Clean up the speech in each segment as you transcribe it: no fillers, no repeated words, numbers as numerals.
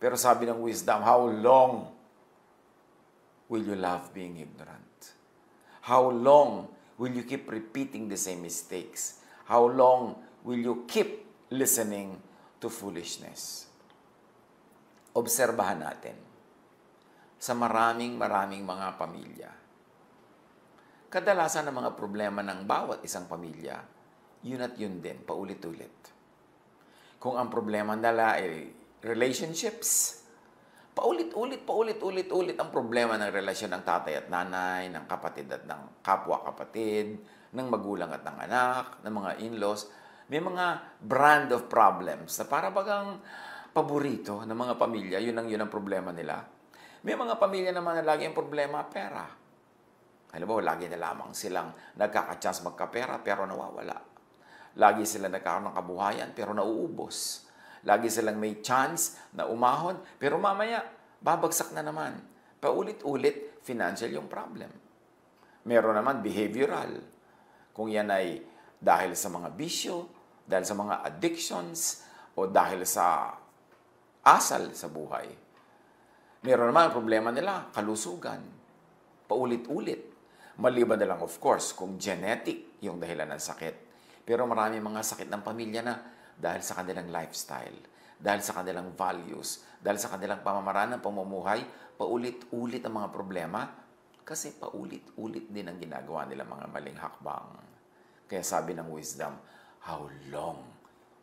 Pero sabi ng wisdom, how long will you love being ignorant? How long will you keep repeating the same mistakes? How long will you keep listening to foolishness? Obserbahan natin sa maraming mga pamilya. Kadalasan ng mga problema ng bawat isang pamilya, yun at yun din, paulit-ulit. Kung ang problema nila ay relationships, paulit-ulit ang problema ng relasyon ng tatay at nanay, ng kapatid at ng kapwa-kapatid, ng magulang at ng anak, ng mga in-laws. May mga brand of problems na para bagang paborito ng mga pamilya, yun ang problema nila. May mga pamilya naman na lagi ang problema, pera. Alam mo, lagi na lamang silang nagkaka-chance magkapera pero nawawala. Lagi silang nagkakaroon ng kabuhayan pero nauubos. Lagi silang may chance na umahon pero mamaya babagsak na naman. Paulit-ulit, financial yung problem. Meron naman behavioral. Kung yan ay dahil sa mga bisyo, dahil sa mga addictions, o dahil sa asal sa buhay. Meron naman ang problema nila, kalusugan. Paulit-ulit. Maliban na lang, of course, kung genetic yung dahilan ng sakit. Pero marami mga sakit ng pamilya na dahil sa kanilang lifestyle, dahil sa kanilang values, dahil sa kanilang pamamaraan ng pamumuhay, paulit-ulit ang mga problema kasi paulit-ulit din ang ginagawa nila mga maling hakbang. Kaya sabi ng wisdom, how long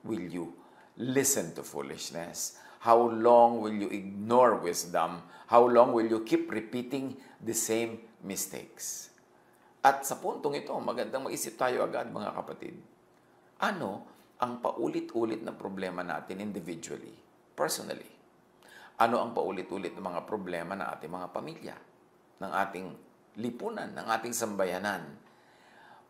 will you listen to foolishness? How long will you ignore wisdom? How long will you keep repeating the same mistakes? At sa puntong ito, magandang mag-isip tayo agad mga kapatid. Ano ang paulit-ulit na problema natin individually, personally? Ano ang paulit-ulit na mga problema ng ating mga pamilya, ng ating lipunan, ng ating sambayanan?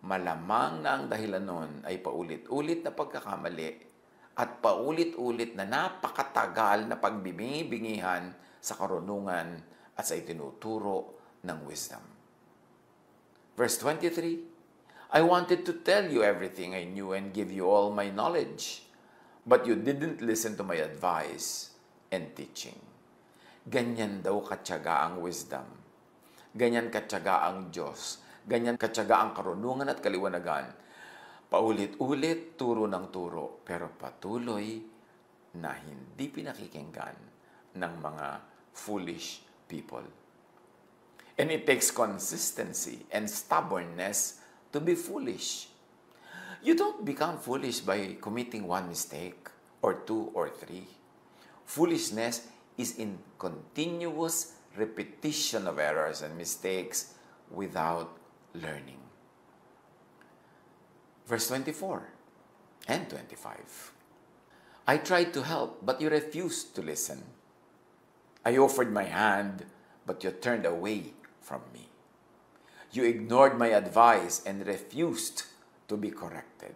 Malamang na ang dahilan nun ay paulit-ulit na pagkakamali at paulit-ulit na napakatagal na pagbibingi-bingihan sa karunungan at sa itinuturo ng wisdom. Verse 23, I wanted to tell you everything I knew and give you all my knowledge, but you didn't listen to my advice and teaching. Ganyan daw katyaga ang wisdom. Ganyan katyaga ang Diyos. Ganyan katyaga ang karunungan at kaliwanagan. Paulit-ulit, turo ng turo, pero patuloy na hindi pinakikinggan ng mga foolish people. And it takes consistency and stubbornness to be foolish. You don't become foolish by committing one mistake, or two, or three. Foolishness is in continuous repetition of errors and mistakes without learning. Verse 24 and 25. I tried to help, but you refused to listen. I offered my hand, but you turned away from me. You ignored my advice and refused to be corrected.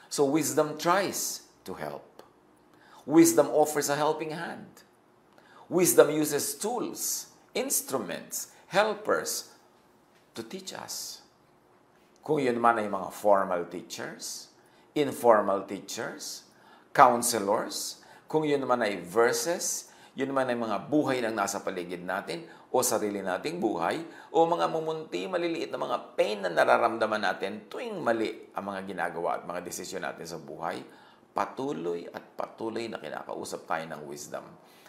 So wisdom tries to help. Wisdom offers a helping hand. Wisdom uses tools, instruments, helpers to teach us. Kung yun man ay mga formal teachers, informal teachers, counselors, kung yun man ay verses, yun man ay mga buhay ng nasa paligid natin o sarili nating buhay o mga mumunti, maliliit na mga pain na nararamdaman natin tuwing mali ang mga ginagawa at mga desisyon natin sa buhay, patuloy na kinakausap tayo ng wisdom.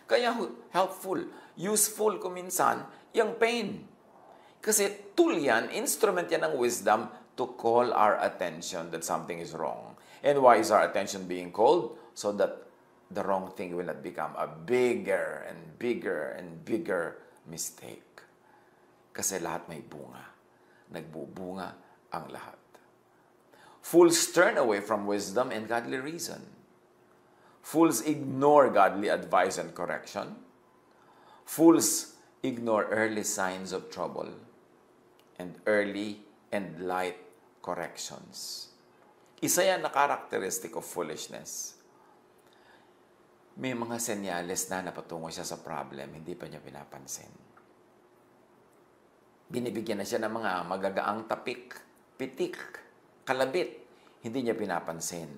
Kaya helpful, useful kuminsan yung pain. Kasi tool yan, instrument yan ng wisdom to call our attention that something is wrong. And why is our attention being called? So that the wrong thing will not become a bigger and bigger mistake. Kasi lahat may bunga. Nagbubunga ang lahat. Fools turn away from wisdom and godly reason. Fools ignore godly advice and correction. Fools ignore early signs of trouble and early and light corrections. Isa yan na characteristic of foolishness. May mga senyales na napatungo siya sa problem, hindi pa niya pinapansin. Binibigyan na siya ng mga magagaang tapik, pitik, kalabit. Hindi niya pinapansin.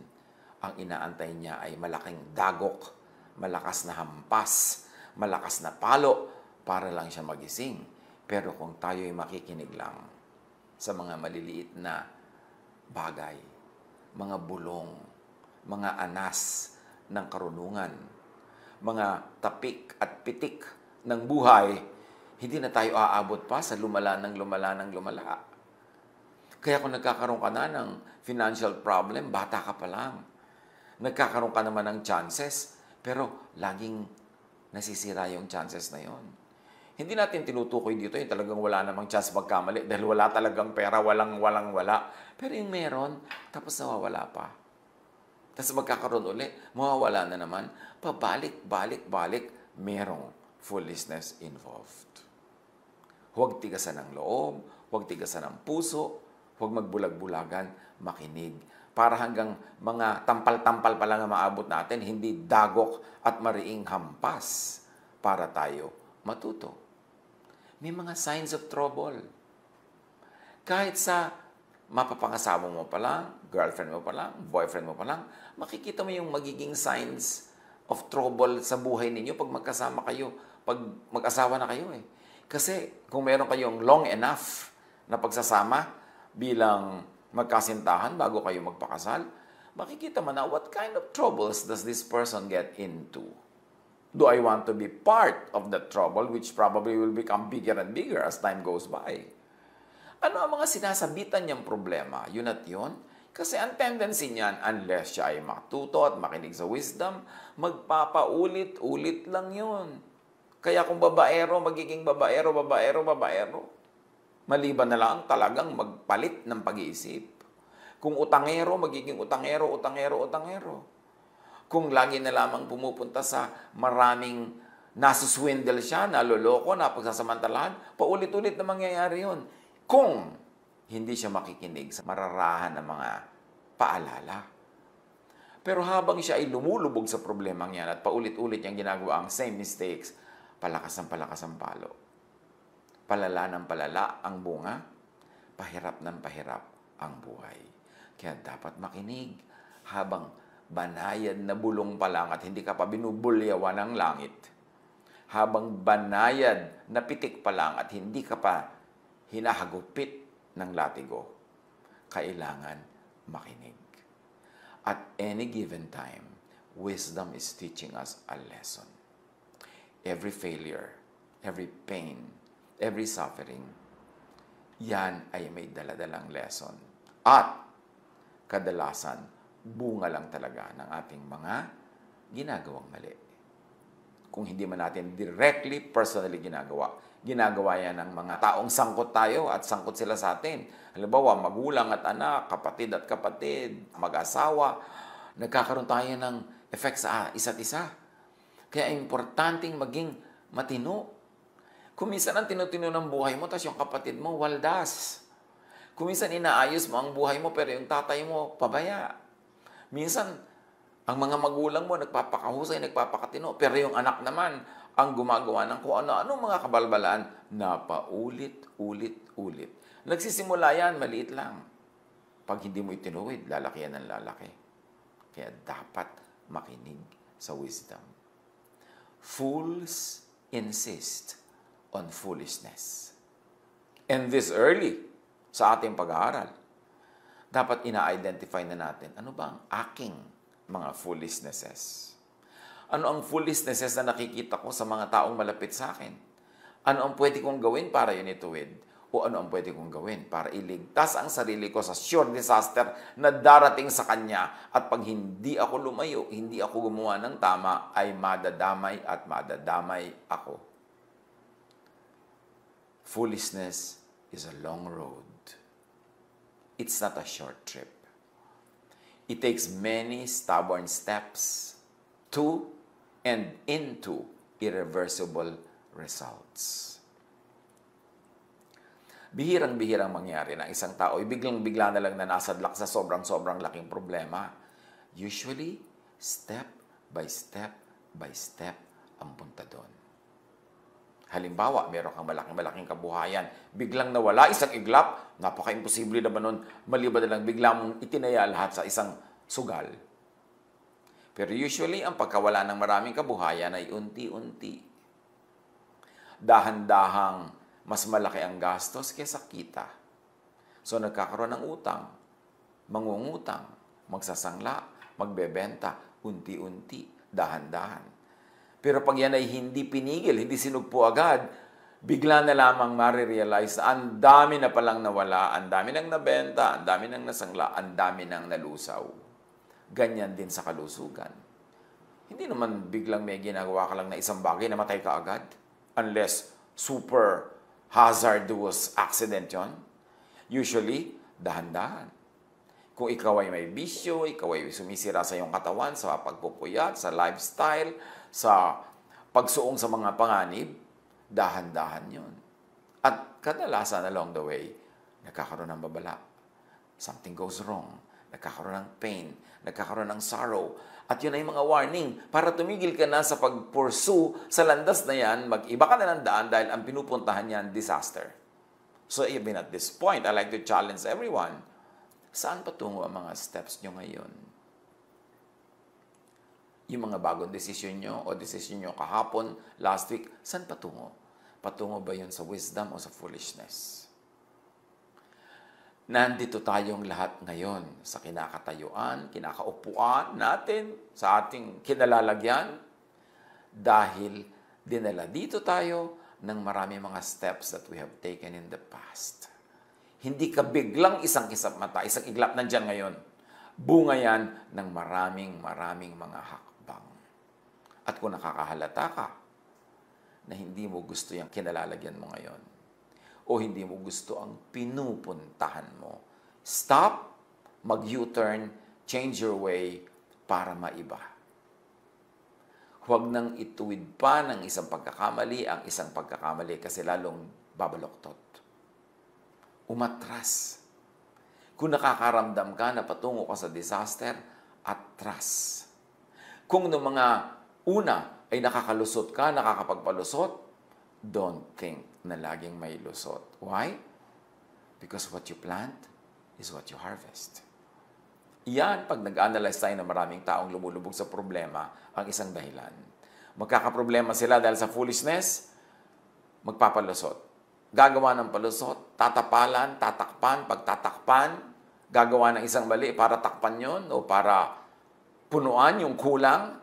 Ang inaantay niya ay malaking dagok malakas na hampas, malakas na palo para lang siya magising. Pero kung tayo ay makikinig lang sa mga maliliit na bagay, mga bulong, mga anas ng karunungan, mga tapik at pitik ng buhay, hindi na tayo aabot pa sa lumala ng lumala ng lumala. Kaya kung nagkakaroon ka na ng financial problem, bata ka pa lang. Nagkakaroon ka naman ng chances, pero laging nasisira yung chances na yon. Hindi natin tinutukoy dito yung talagang wala namang chance magkamali dahil wala talagang pera, wala. Pero yung meron, tapos nawawala pa. Tapos magkakaroon ulit, mawawala na naman, pabalik, merong foolishness involved. Huwag tigasan ng loob, huwag tigasan ng puso, huwag magbulag-bulagan, makinig. Para hanggang mga tampal-tampal pa lang ang maabot natin, hindi dagok at mariing hampas para tayo matuto. May mga signs of trouble. Kahit sa mapapangasawa mo pa lang, girlfriend mo pa lang, boyfriend mo pa lang, makikita mo yung magiging signs of trouble sa buhay ninyo pag magkasama kayo, pag mag-asawa na kayo eh. Kasi kung meron kayong long enough na pagsasama bilang magkasintahan bago kayo magpakasal, makikita mo na what kind of troubles does this person get into. Do I want to be part of that trouble which probably will become bigger and bigger as time goes by? Ano ang mga sinasabitan niyang problema? Yun at yun. Kasi ang tendency niyan, unless siya ay matuto at makinig sa wisdom, magpapaulit-ulit lang yun. Kaya kung babaero, magiging babaero. Maliban na lang talagang magpalit ng pag-iisip. Kung utangero, magiging utangero. Kung lagi na lamang pumupunta sa maraming nasuswindle siya, naloloko, napagsasamantalahan, paulit-ulit na mangyayari yun. Kung hindi siya makikinig sa mararahan ng mga paalala. Pero habang siya ay lumulubog sa problemang yan at paulit-ulit niyang ginagawa ang same mistakes, palakas ang palo. Palala ng palala ang bunga, pahirap ng pahirap ang buhay. Kaya dapat makinig habang banayad na bulong pa lang at hindi ka pa binubulyawan ng langit. Habang banayad na pitik pa lang at hindi ka pa hinahagupit ng latigo, kailangan makinig. At any given time, wisdom is teaching us a lesson. Every failure, every pain, every suffering, yan ay may daladalang lesson. At kadalasan, bunga lang talaga ng ating mga ginagawang mali. Kung hindi man natin directly, personally ginagawa yan ng mga taong sangkot tayo at sangkot sila sa atin. Halimbawa, magulang at anak, kapatid at kapatid, mag-asawa, nagkakaroon tayo ng effect sa isa't isa. Kaya importanteng maging matino. Kung minsan ang tinutino ng buhay mo, tapos yung kapatid mo, waldas. Kung minsan inaayos mo ang buhay mo, pero yung tatay mo, pabaya. Minsan, ang mga magulang mo nagpapakahusay, nagpapakatino, pero yung anak naman ang gumagawa ng kung ano-ano mga kabalbalaan na paulit-ulit. Nagsisimula yan, maliit lang. Pag hindi mo itinuwid, lalaki yan ng lalaki. Kaya dapat makinig sa wisdom. Fools insist on foolishness. And this early sa ating pag-aaral. Dapat ina-identify na natin, ano ba ang aking mga foolishnesses? Ano ang foolishnesses na nakikita ko sa mga taong malapit sa akin? Ano ang pwede kong gawin para yun ituwid? O ano ang pwede kong gawin para iligtas ang sarili ko sa sure disaster na darating sa kanya? At pag hindi ako lumayo, hindi ako gumawa ng tama, ay madadamay at madadamay ako. Foolishness is a long road. It's not a short trip. It takes many stubborn steps to and into irreversible results. Bihirang-bihirang mangyari na isang tao ay biglang-bigla na lang na nasadlak sa sobrang-sobrang laking problema. Usually, step by step ang punta doon. Halimbawa, meron kang malaking kabuhayan, biglang nawala, isang iglap, napaka-imposible naman nun, maliban na lang biglang mong itinaya lahat sa isang sugal. Pero usually, ang pagkawala ng maraming kabuhayan ay unti-unti. Dahan-dahang mas malaki ang gastos kaysa kita. So, nagkakaroon ng utang, mangungutang, magsasangla, magbebenta, unti-unti, dahan-dahan. Pero pag yan ay hindi pinigil, hindi sinugpo agad, bigla na lamang marirealize ang dami na palang nawala, ang dami nang nabenta, ang dami nang nasangla, ang dami nang nalusaw. Ganyan din sa kalusugan. Hindi naman biglang may ginagawa ka lang na isang bagay na matay ka agad. Unless super hazardous accident yon. Usually, dahan-dahan. Kung ikaw ay may bisyo, ikaw ay sumisira sa iyong katawan, sa pagpupuyat, sa lifestyle, sa pagsuong sa mga panganib, dahan-dahan yun. At kadalasan along the way, nagkakaroon ng babala. Something goes wrong. Nagkakaroon ng pain. Nagkakaroon ng sorrow. At yun ay mga warning para tumigil ka na sa pag-pursue sa landas na yan, mag-iba ka na ng daan dahil ang pinupuntahan niyan, disaster. So even at this point, I like to challenge everyone. Saan patungo ang mga steps nyo ngayon? Yung mga bagong desisyon nyo o desisyon nyo kahapon, last week, saan patungo? Patungo ba yun sa wisdom o sa foolishness? Nandito tayong lahat ngayon sa kinakatayuan, kinakaupuan natin, sa ating kinalalagyan, dahil dinala dito tayo ng marami mga steps that we have taken in the past. Hindi ka biglang isang kisap mata, isang iglap nandyan ngayon. Bunga yan ng maraming mga hakbang. At kung nakakahalata ka na hindi mo gusto yung kinalalagyan mo ngayon, o hindi mo gusto ang pinupuntahan mo, stop, mag-U-turn, change your way para maiba. Huwag nang ituwid pa ng isang pagkakamali ang isang pagkakamali kasi lalong babaloktot. Umatras. Kung nakakaramdam ka na patungo ka sa disaster, atras. Kung noong mga una ay nakakalusot ka, nakakapagpalusot, don't think na laging may lusot. Why? Because what you plant is what you harvest. Yan, pag nag-analyze tayo ng maraming taong lumulubog sa problema, ang isang dahilan. Magkakaproblema sila dahil sa foolishness, magpapalusot. Gagawa ng palusot, tatapalan, tatakpan, pagtatakpan, gagawa ng isang mali para takpan yon o para punuan yung kulang.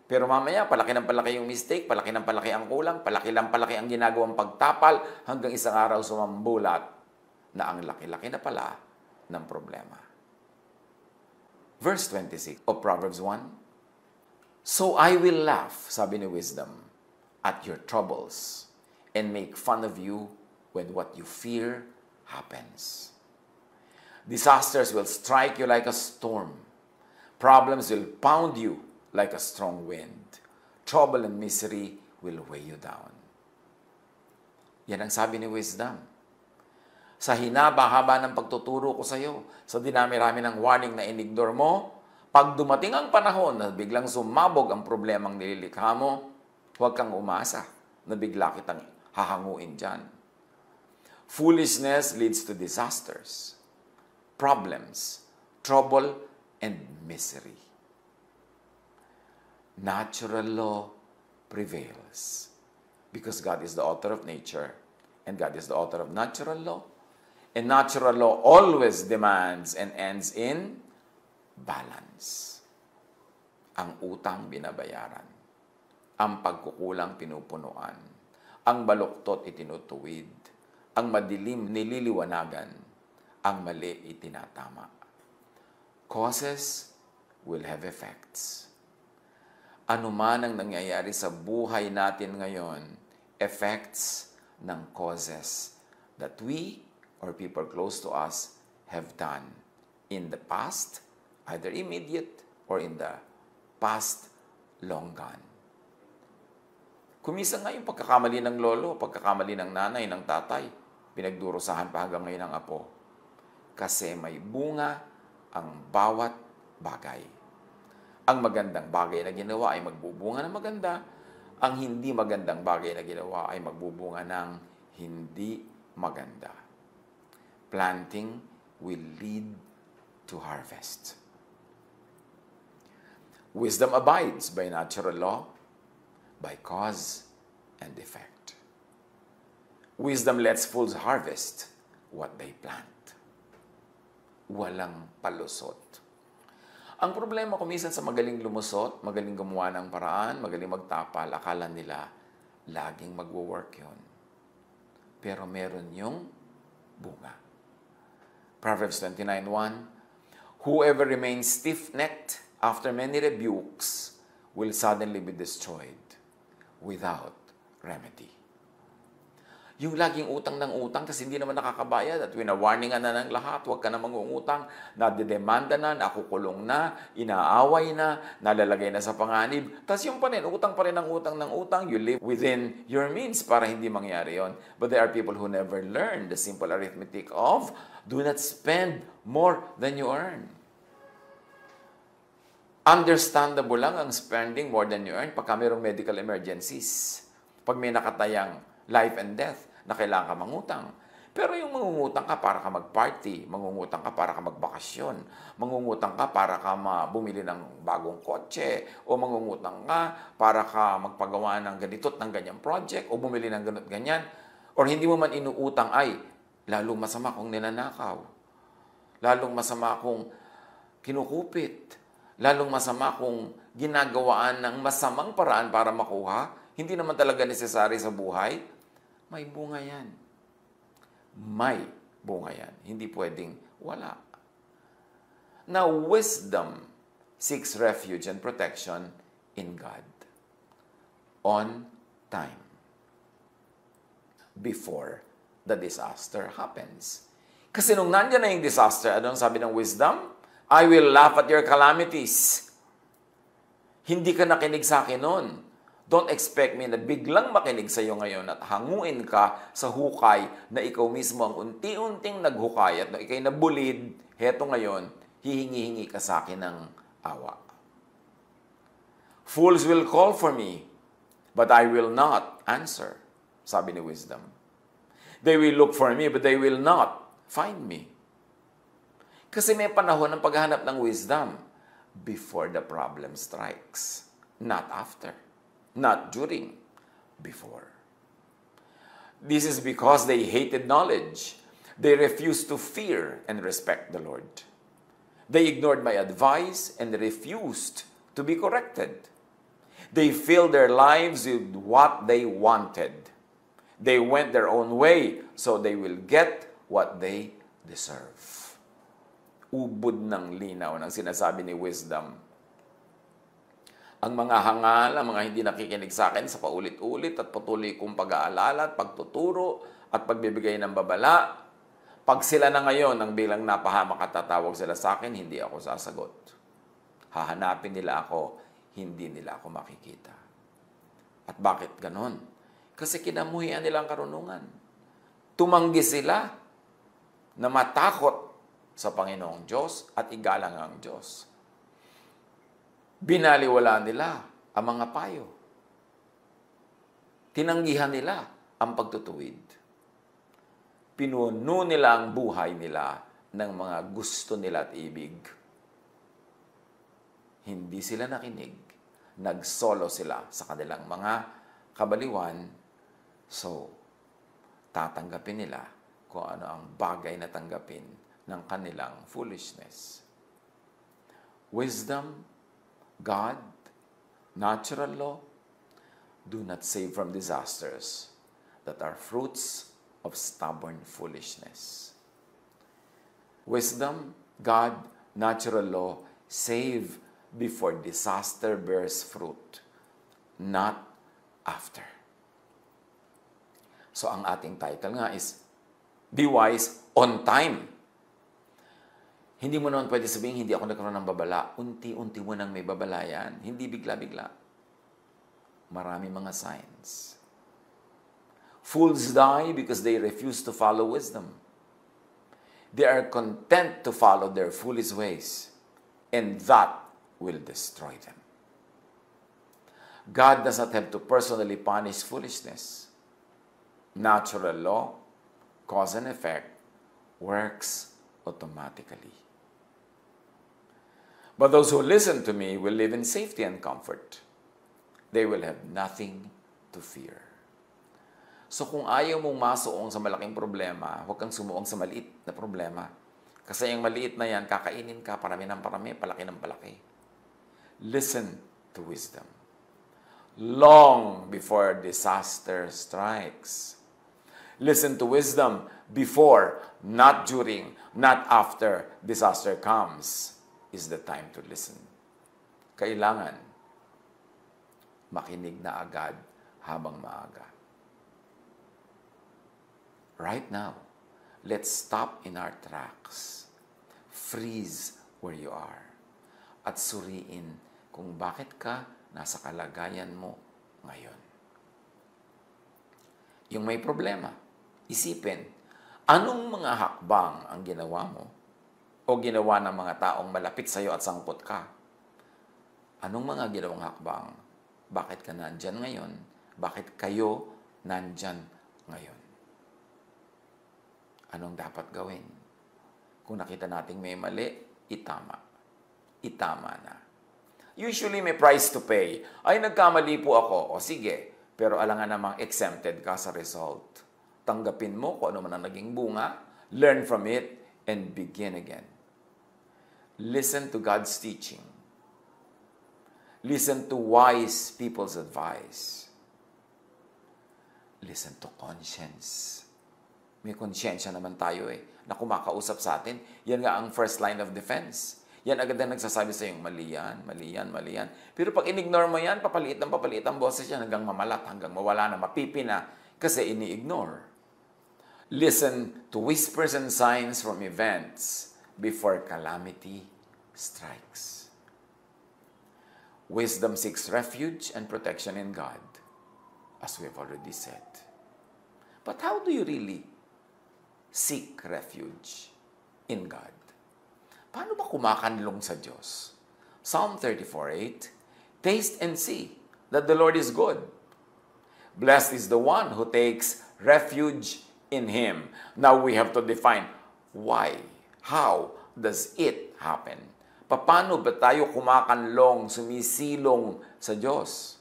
Pero mamaya, palaki ng palaki yung mistake, palaki ng palaki ang kulang, palaki ng palaki ang ginagawang pagtapal, hanggang isang araw sumambulat na ang laki-laki na pala ng problema. Verse 26 of Proverbs 1, "So I will laugh," sabi ni Wisdom, "at your troubles, and make fun of you when what you fear happens. Disasters will strike you like a storm. Problems will pound you like a strong wind. Trouble and misery will weigh you down." Yan ang sabi ni Wisdom. Sa hinaba-haba ng pagtuturo ko sa iyo, sa dinami-rami ng warning na inignore mo, pag dumating ang panahon na biglang sumabog ang problemang nililikha mo, huwag kang umasa na bigla kitang hahanguin dyan. Foolishness leads to disasters, problems, trouble, and misery. Natural law prevails because God is the author of nature and God is the author of natural law. And natural law always demands and ends in balance. Ang utang binabayaran. Ang pagkukulang pinupunuan. Ang baluktot itinutuwid. Ang madilim nililiwanagan. Ang mali itinatama. Causes will have effects. Ano man ang nangyayari sa buhay natin ngayon, effects ng causes that we or people close to us have done in the past, either immediate or in the past long gone. Kumisa nga yung pagkakamali ng lolo, pagkakamali ng nanay, ng tatay, pinagdurusahan pa hanggang ngayon ng apo. Kasi may bunga ang bawat bagay. Ang magandang bagay na ginawa ay magbubunga ng maganda. Ang hindi magandang bagay na ginawa ay magbubunga ng hindi maganda. Planting will lead to harvest. Wisdom abides by natural law, by cause and effect. Wisdom lets fools harvest what they plant. Walang palusot. Ang problema kumisan sa magaling lumusot, magaling gumawa ng paraan, magaling magtapal, akala nila laging magwo-work yun. Pero meron yung bunga. Proverbs 29:1, whoever remains stiff-necked after many rebukes will suddenly be destroyed without remedy. Yung laging utang ng utang kasi hindi naman nakakabayad at wina-warningan na ng lahat, huwag ka na mangungutang, nadedemanda na, nakukulong na, inaaway na, nalalagay na sa panganib. Tapos yung pa rin, utang pa rin ng utang, you live within your means para hindi mangyari yon. But there are people who never learn the simple arithmetic of do not spend more than you earn. Understandable lang ang spending more than you earn pagka mayroong medical emergencies. Pag may nakatayang life and death na kailangan ka mangutang. Pero yung mangungutang ka para ka mag-party, mangungutang ka para ka magbakasyon, mangungutang ka para ka bumili ng bagong kotse, o mangungutang ka para ka magpagawa ng ganito't ng ganyang project, o bumili ng ganito't ganyan, or hindi mo man inuutang ay lalong masama kung ninanakaw, lalong masama kung kinukupit, lalong masama kung ginagawaan ng masamang paraan para makuha, hindi naman talaga necessary sa buhay, may bunga yan. May bunga yan. Hindi pwedeng wala. Now, wisdom seeks refuge and protection in God on time before the disaster happens. Kasi nung nandyan na yung disaster, anong sabi ng wisdom? I will laugh at your calamities. Hindi ka nakinig sa akin noon. Don't expect me na biglang makinig sa iyo ngayon at hanguin ka sa hukay na ikaw mismo ang unti-unting naghukay at nung ikay nabulid, heto ngayon, hihingi-hingi ka sa akin ng awa. Fools will call for me, but I will not answer, sabi ni wisdom. They will look for me, but they will not find me. Kasi may panahon ng paghahanap ng wisdom before the problem strikes. Not after. Not during. Before. This is because they hated knowledge. They refused to fear and respect the Lord. They ignored my advice and refused to be corrected. They filled their lives with what they wanted. They went their own way so they will get what they deserve. Ubod ng linaw ng sinasabi ni wisdom. Ang mga hangal, ang mga hindi nakikinig sa akin sa paulit-ulit at patuloy kong pag-aalala at pagtuturo at pagbibigay ng babala, pag sila na ngayon ang bilang napahamak at tatawag sila sa akin, hindi ako sasagot. Hahanapin nila ako, hindi nila ako makikita. At bakit ganon? Kasi kinamuhian nilang karunungan. Tumanggi sila na matakot sa Panginoong Diyos at igalang ang Diyos. Binaliwala nila ang mga payo. Tinanggihan nila ang pagtutuwid. Pinuno nila ang buhay nila ng mga gusto nila at ibig. Hindi sila nakinig. Nagsolo sila sa kanilang mga kabaliwan. So, tatanggapin nila kung ano ang bagay na tanggapin ng kanilang foolishness. Wisdom, God, natural law, do not save from disasters that are fruits of stubborn foolishness. Wisdom, God, natural law, save before disaster bears fruit, not after. So ang ating title nga is, Be Wise on Time. Hindi mo naman pwede sabihin, hindi ako nagkaroon ng babala. Unti-unti mo nang may babala yan. Hindi bigla-bigla. Marami mga signs. Fools die because they refuse to follow wisdom. They are content to follow their foolish ways, and that will destroy them. God does not have to personally punish foolishness. Natural law, cause and effect, works automatically. But those who listen to me will live in safety and comfort. They will have nothing to fear. So kung ayaw mong masuong sa malaking problema, huwag kang sumuong sa maliit na problema. Kasi yung maliit na yan, kakainin ka, parami ng parami, palaki ng palaki. Listen to wisdom. Long before disaster strikes. Listen to wisdom before, not during, not after disaster comes is the time to listen. Kailangan makinig na agad habang maaga. Right now, let's stop in our tracks. Freeze where you are. At suriin kung bakit ka nasa kalagayan mo ngayon. Yung may problema, isipin, anong mga hakbang ang ginawa mo o ginawa ng mga taong malapit sa iyo at sangkot ka? Anong mga ginawang hakbang? Bakit ka nandyan ngayon? Bakit kayo nandyan ngayon? Anong dapat gawin? Kung nakita nating may mali, itama. Itama na. Usually may price to pay. Ay, nagkamali po ako. O sige, pero alangan namang exempted ka sa result. Tanggapin mo kung ano man ang naging bunga, learn from it, and begin again. Listen to God's teaching. Listen to wise people's advice. Listen to conscience. May konsyensya naman tayo na kumakausap sa atin. Yan nga ang first line of defense. Yan agad na nagsasabi sa iyo, mali yan, mali yan, mali yan. Pero pag in-ignore mo yan, papaliit ang boses yan hanggang mamalat, hanggang mawala na, mapipi na, kasi ini-ignore. Listen to whispers and signs from events before calamity strikes. Wisdom seeks refuge and protection in God, as we have already said. But how do you really seek refuge in God? Paano ba kumakanlong sa Diyos? Psalm 34:8, taste and see that the Lord is good. Blessed is the one who takes refuge in Him. Now we have to define why. How does it happen? Paano ba tayo kumakanlong, sumisilong sa Diyos?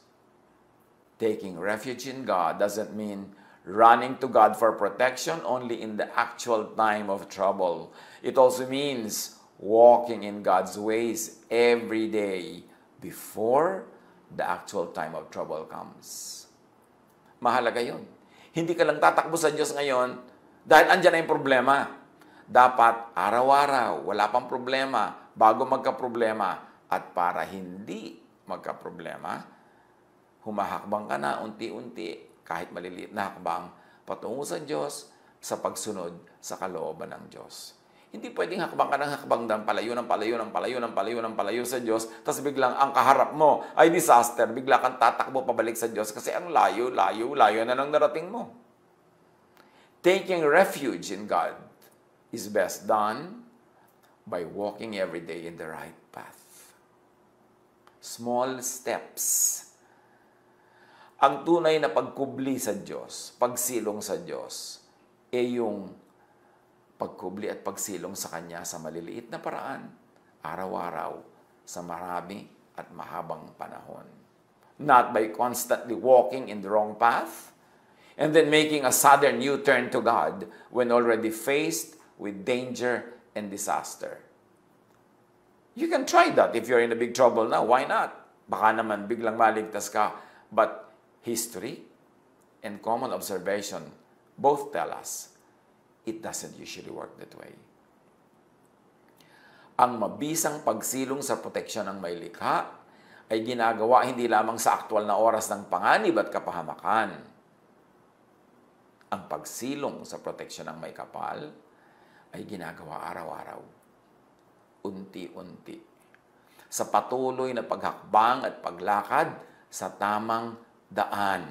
Taking refuge in God doesn't mean running to God for protection only in the actual time of trouble. It also means walking in God's ways every day before the actual time of trouble comes. Mahalaga yun. Hindi ka lang tatakbo sa Diyos ngayon dahil andyan na yung problema. Dapat araw-araw, wala pang problema, bago magka-problema. At para hindi magka-problema, humahakbang ka na unti-unti, kahit maliliit na hakbang, patungo sa Diyos sa pagsunod sa kalooban ng Diyos. Hindi pwedeng hakbang ka ng hakbang ng palayo sa Diyos, tapos biglang ang kaharap mo ay disaster, bigla kang tatakbo pabalik sa Diyos kasi ang layo na nang narating mo. Taking refuge in God is best done by walking every day in the right path. Small steps. Ang tunay na pagkubli sa Diyos, pagsilong sa Diyos, yung pagkubli at pagsilong sa Kanya sa maliliit na paraan, araw-araw, sa marami at mahabang panahon. Not by constantly walking in the wrong path, and then making a sudden U-turn to God when already faced with danger and disaster. You can try that if you're in a big trouble now. Why not? Baka naman biglang maligtas ka. But history and common observation both tell us it doesn't usually work that way. Ang mabisang pagsilong sa proteksyon ng may likha ay ginagawa hindi lamang sa aktwal na oras ng panganib at kapahamakan. Ang pagsilong sa proteksyon ng may kapal ay ginagawa araw-araw, unti-unti, sa patuloy na paghakbang at paglakad sa tamang daan.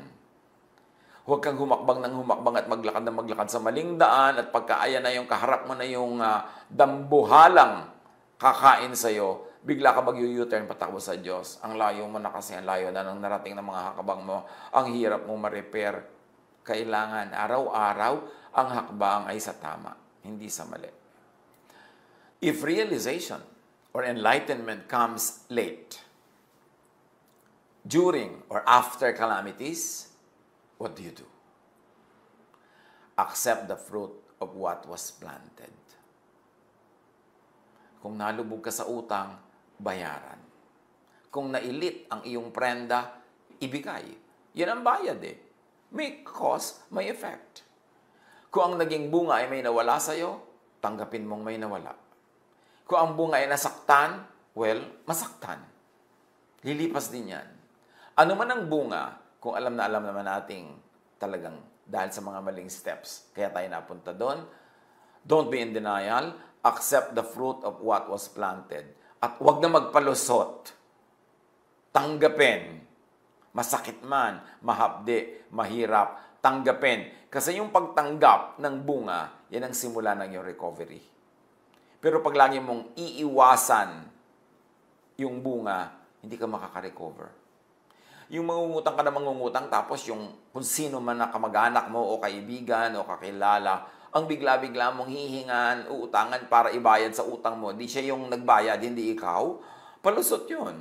Huwag kang humakbang at maglakad sa maling daan at pagkaaya na yung kaharap mo na yung dambuhalang kakain sa'yo, bigla ka mag-u-turn patakbo sa Diyos. Ang layo mo na kasi, ang layo na nang narating ng mga hakbang mo, ang hirap mo ma-repair. Kailangan araw-araw ang hakbang ay sa tama, hindi sa mali. If realization or enlightenment comes late, during or after calamities, what do? Accept the fruit of what was planted. Kung nalubog ka sa utang, bayaran. Kung nailit ang iyong prenda, ibigay. Yan ang bayad eh. May cause, may effect. Kung ang naging bunga ay may nawala sa'yo, tanggapin mong may nawala. Kung ang bunga ay nasaktan, well, masaktan. Lilipas din yan. Ano man ang bunga, kung alam naman nating talagang dahil sa mga maling steps, kaya tayo napunta doon, don't be in denial, accept the fruit of what was planted. At huwag na magpalusot. Tanggapin. Masakit man, mahapdi, mahirap, tanggapin. Kasi yung pagtanggap ng bunga, yan ang simula ng iyong recovery. Pero pag lagi mong iiwasan yung bunga, hindi ka makaka-recover. Yung mangungutang ka na mangungutang, tapos yung kung sino man na kamag-anak mo o kaibigan o kakilala, ang bigla-bigla mong hihingan, uutangan para ibayad sa utang mo. Di siya yung nagbayad, hindi ikaw. Palusot yun.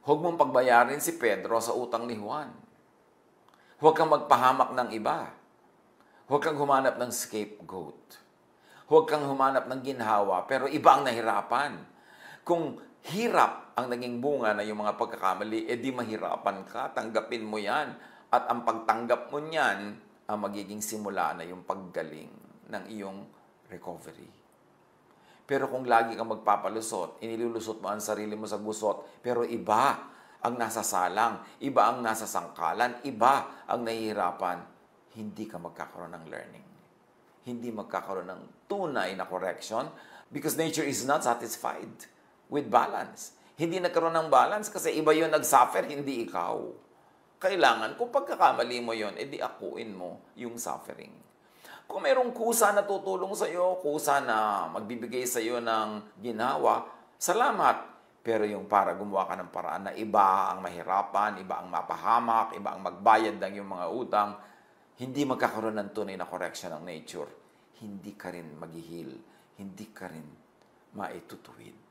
Huwag mong pagbayarin si Pedro sa utang ni Juan. Huwag kang magpahamak ng iba. Huwag kang humanap ng scapegoat. Huwag kang humanap ng ginhawa, pero iba ang nahirapan. Kung hirap ang naging bunga na yung mga pagkakamali, di mahirapan ka, tanggapin mo yan. At ang pagtanggap mo niyan, ang magiging simula na yung paggaling ng iyong recovery. Pero kung lagi kang magpapalusot, inilulusot mo ang sarili mo sa gusot, pero iba ang nasasalang, iba ang nasasangkalan, iba ang nahihirapan, hindi ka magkakaroon ng learning. Hindi magkakaroon ng tunay na correction because nature is not satisfied with balance. Hindi nagkaroon ng balance kasi iba yung nag-suffer, hindi ikaw. Kailangan, kung pagkakamali mo yun, edi akuin mo yung suffering. Kung mayroong kusa na tutulong sa iyo, kusa na magbibigay sa iyo ng ginawa, salamat. Pero yung para gumawa ka ng paraan na iba ang mahirapan, iba ang mapahamak, iba ang magbayad ng yung mga utang, hindi magkakaroon ng tunay na correction ng nature. Hindi ka rin mag-heal. Hindi ka rin maitutuwid.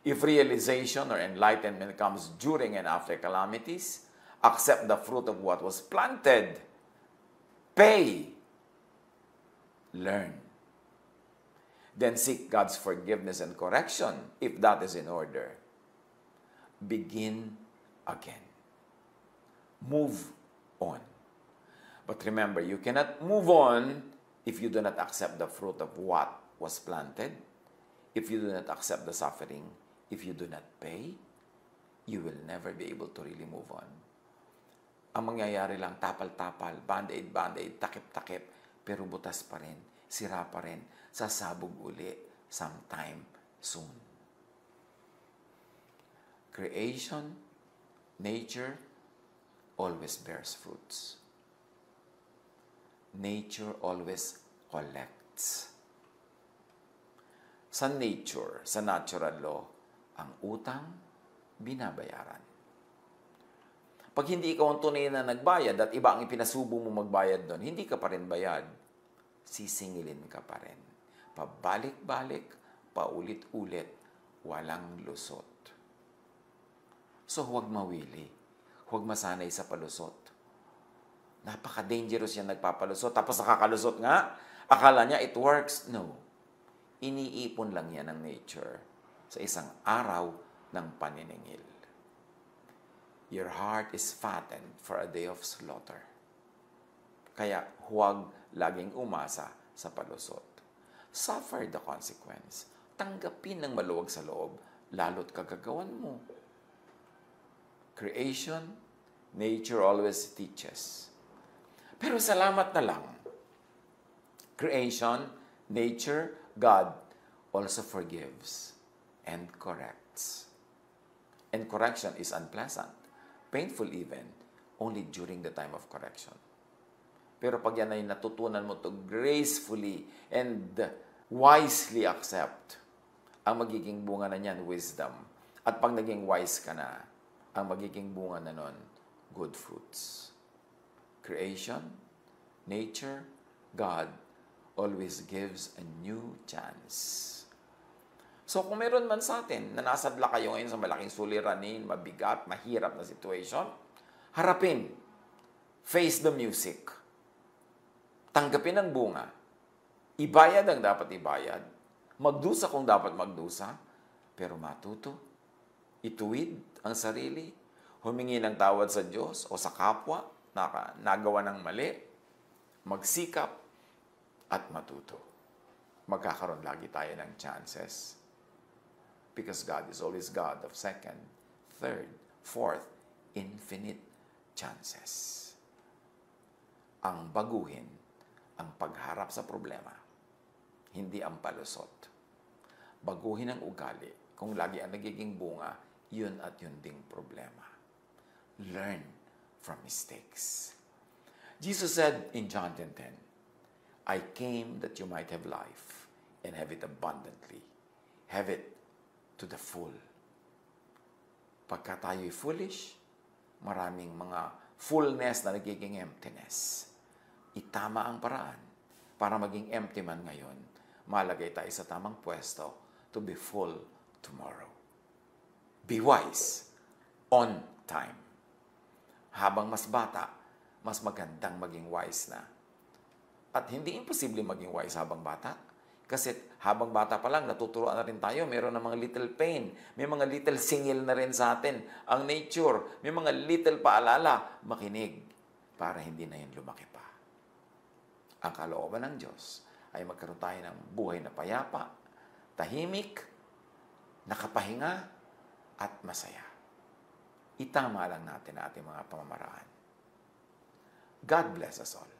If realization or enlightenment comes during and after calamities, accept the fruit of what was planted. Pay. Learn. Then seek God's forgiveness and correction if that is in order. Begin again. Move on. But remember, you cannot move on if you do not accept the fruit of what was planted, if you do not accept the suffering, if you do not pay, you will never be able to really move on. Ang mangyayari lang, tapal-tapal, band-aid, band-aid, takip-takip, pero butas pa rin, sira pa rin, sasabog uli sometime soon. Creation, nature, always bears fruits. Nature always collects. Sa nature, sa natural law, ang utang, binabayaran. Pag hindi ikaw ang tunay na nagbayad at iba ang ipinasubo mo magbayad doon, hindi ka pa rin bayad, sisingilin ka pa rin. Pabalik-balik, paulit-ulit, walang lusot. So huwag mawili, huwag masanay sa palusot. Napaka-dangerous yan nagpapalusot. Tapos nakakalusot nga, akala niya it works. No. Iniipon lang yan ng nature sa isang araw ng paniningil. Your heart is fattened for a day of slaughter. Kaya huwag laging umasa sa palusot. Suffer the consequence. Tanggapin ng maluwag sa loob, lalo't kagagawan mo. Creation, nature always teaches. Pero salamat na lang. Creation, nature, God also forgives and corrects. And correction is unpleasant, painful even, only during the time of correction. Pero pag yan ay natutunan mo to gracefully and wisely accept, ang magiging bunga na niyan, wisdom. At pag naging wise ka na, ang magiging bunga na nun, good fruits. Creation, nature, God always gives a new chance. So kung meron man sa atin na nasadla kayo ngayon sa malaking suliranin, mabigat, mahirap na situation, harapin. Face the music. Tanggapin ang bunga. Ibayad ang dapat ibayad. Magdusa kung dapat magdusa. Pero matuto. Ituwid ang sarili. Humingi ng tawad sa Diyos o sa kapwa na nagawa ng mali. Magsikap at matuto. Magkakaroon lagi tayo ng chances. Because God is always God of second, third, fourth, infinite chances. Ang baguhin ang pagharap sa problema, hindi ang palusot. Baguhin ang ugali. Kung lagi ang nagiging bunga, yun at yun ding problema. Learn from mistakes. Jesus said in John 10:10, I came that you might have life and have it abundantly. Have it to the full. Pagka tayo'y foolish, maraming mga fullness na nagiging emptiness. Itama ang paraan para maging empty man ngayon, malagay tayo sa tamang pwesto to be full tomorrow. Be wise on time. Habang mas bata, mas magandang maging wise na. At hindi imposible maging wise habang bata. Kasi habang bata pa lang, natuturuan na rin tayo. Meron na mga little pain. May mga little singil na rin sa atin. Ang nature, may mga little paalala. Makinig para hindi na yun lumaki pa. Ang kalooban ng Diyos ay magkaroon tayo ng buhay na payapa, tahimik, nakapahinga, at masaya. Itama lang natin ang ating mga pamamaraan. God bless us all.